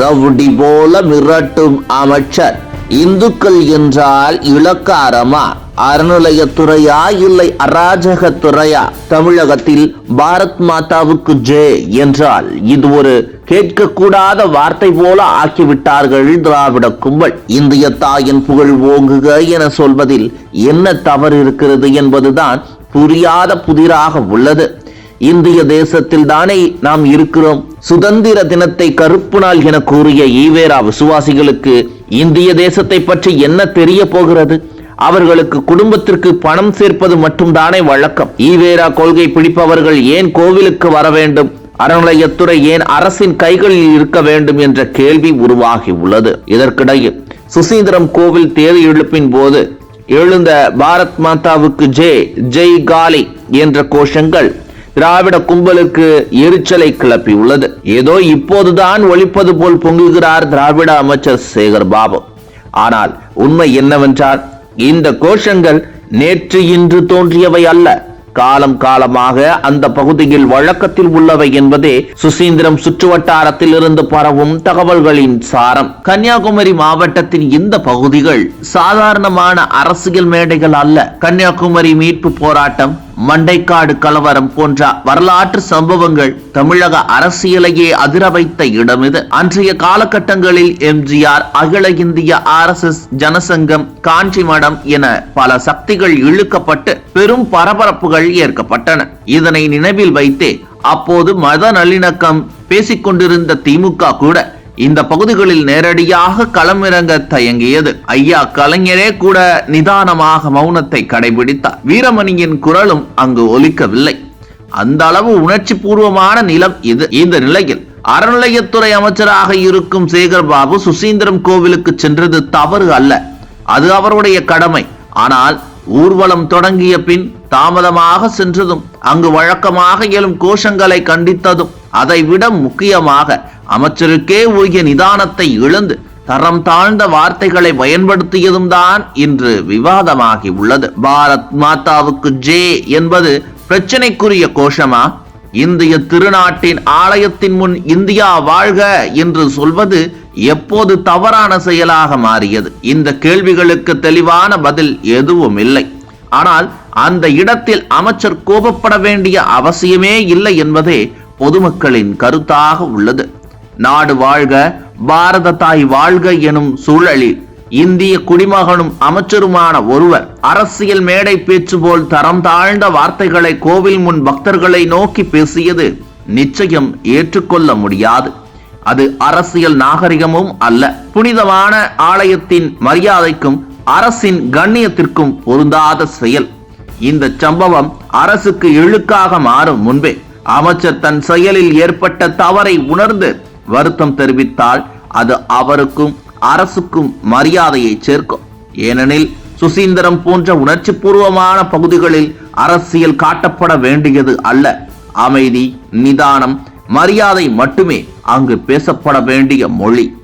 Rowdy போல மிரட்டும் அமைச்சர். இந்துக்கள் என்றால் இளக்காரமா? அறநிலையத்துறையா இல்லை அராஜகத்துறையா? தமிழகத்தில் பாரத் மாதாவுக்கு ஜெய் என்றால் இது ஒரு கேட்கக்கூடாத வார்த்தை போல ஆக்கிவிட்டார்கள் திராவிட கும்பல். இந்திய தாயின் புகழ் ஓங்குக என சொல்வதில் என்ன தவறு இருக்கிறது என்பதுதான் புரியாத புதிராக உள்ளது. இந்திய தேசத்தில் தானே நாம் இருக்கிறோம். சுதந்திர தினத்தை கருப்பு நாள் என கூறிய ஈவேரா விசுவாசிகளுக்கு இந்திய தேசத்தை பற்றி என்ன தெரிய போகிறது? அவர்களுக்கு குடும்பத்திற்கு பணம் சேர்ப்பது மட்டும்தானே வழக்கம். ஈவேரா கொள்கை பிடிப்பவர்கள் ஏன் கோவிலுக்கு வர வேண்டும்? அறநிலையத்துறை ஏன் அரசின் கைகளில் இருக்க வேண்டும் என்ற கேள்வி உருவாகி உள்ளது. இதற்கிடையே சுசீந்திரம் கோவில் தேர் இழுப்பின் போது எழுந்த பாரத் மாதாவுக்கு ஜெய், ஜெய் காளி என்ற கோஷங்கள் திராவிட கும்பலுக்கு எரிச்சலை கிளப்பி உள்ளது. ஏதோ இப்போதுதான் ஒழிப்பது போல் பொங்குகிறார் திராவிட அமைச்சர் சேகர் பாபு. ஆனால் உண்மை என்னவென்றால் இந்த கோஷங்கள் நேற்று இன்று தோன்றியவை அல்ல. காலம் காலமாக அந்த பகுதியில் வழக்கத்தில் உள்ளவை என்பதே சுசீந்திரம் சுற்றுவட்டாரத்தில் இருந்து பரவும் தகவல்களின் சாரம். கன்னியாகுமரி மாவட்டத்தின் இந்த பகுதிகள் சாதாரணமான அரசியல் மேடைகள் அல்ல. கன்னியாகுமரி மீட்பு போராட்டம், மண்டைக்காடு கலவரம் போன்ற வரலாற்று சம்பவங்கள் தமிழக அரசியலையே அதிர வைத்த இடம் இது. அன்றைய காலகட்டங்களில் எம்ஜிஆர், அகில இந்திய RSS, ஜனசங்கம், காஞ்சி மடம் என பல சக்திகள் இழுக்கப்பட்டு பெரும் பரபரப்புகள் ஏற்கப்பட்டன. இதனை நினைவில் வைத்தே அப்போது மத நல்லிணக்கம் பேசிக்கொண்டிருந்த திமுக கூட இந்த பகுதிகளில் நேரடியாக களமிறங்க தயங்கியது. ஐயா கலைஞரே கூட நிதானமாக மௌனத்தை கடைபிடித்தார். வீரமணியின் குரலும் அங்கு ஒலிக்கவில்லை. அந்த அளவு உணர்ச்சி பூர்வமான நிலம் இது. இந்த நிலையில் அறநிலையத்துறை அமைச்சராக இருக்கும் சேகர் பாபு சுசீந்திரம் கோவிலுக்கு சென்றது தவறு அல்ல, அது அவருடைய கடமை. ஆனால் ஊர்வலம் தொடங்கிய பின் தாமதமாக சென்றதும், அங்கு வழக்கமாக எழும் கோஷங்களை கண்டித்ததும், அதை விட முக்கியமாக அமைச்சருக்கே உரிய நிதானத்தை இழந்து தரம் தாழ்ந்த வார்த்தைகளை பயன்படுத்தியதும் தான் இன்று விவாதமாகி உள்ளது. பாரத் மாதாவுக்கு ஜெய் என்பது பிரச்சனைக்குரிய கோஷமா? இந்திய திருநாட்டின் ஆலயத்தின் முன் இந்தியா வாழ்க என்று சொல்வது எப்போது தவறான செயலாக மாறியது? இந்த கேள்விகளுக்கு தெளிவான பதில் எதுவும் இல்லை. ஆனால் அந்த இடத்தில் அமைச்சர் கோபப்பட வேண்டிய அவசியமே இல்லை என்பதே பொதுமக்களின் கருத்தாக உள்ளது. நாடு வாழ்க, பாரத தாய் வாழ்க எனும் சூழலில் இந்திய குடிமகனும் அமைச்சருமான ஒருவர் அரசியல் மேடை பேச்சு போல் தரம் தாழ்ந்த வார்த்தைகளை கோவில் முன் பக்தர்களை நோக்கி பேசியது நிச்சயம் ஏற்றுக்கொள்ள முடியாது. அது அரசியல் நாகரிகமும் அல்ல. புனிதமான ஆலயத்தின் மரியாதைக்கும் அரசின் கண்ணியத்திற்கும் பொருந்தாத செயல். இந்த சம்பவம் அரசுக்கு இழுக்காக மாறும் முன்பே அமைச்சர் தன் செயலில் ஏற்பட்ட தவறை உணர்ந்து வருத்தம் தெரிவித்தால் அது அவருக்கும் அரசுக்கும் மரியாதையை சேர்க்கும். ஏனெனில் சுசீந்திரம் போன்ற உணர்ச்சி பூர்வமான பகுதிகளில் அரசியல் காட்டப்பட வேண்டியது அல்ல. அமைதி, நிதானம், மரியாதை மட்டுமே அங்கு பேசப்பட வேண்டிய மொழி.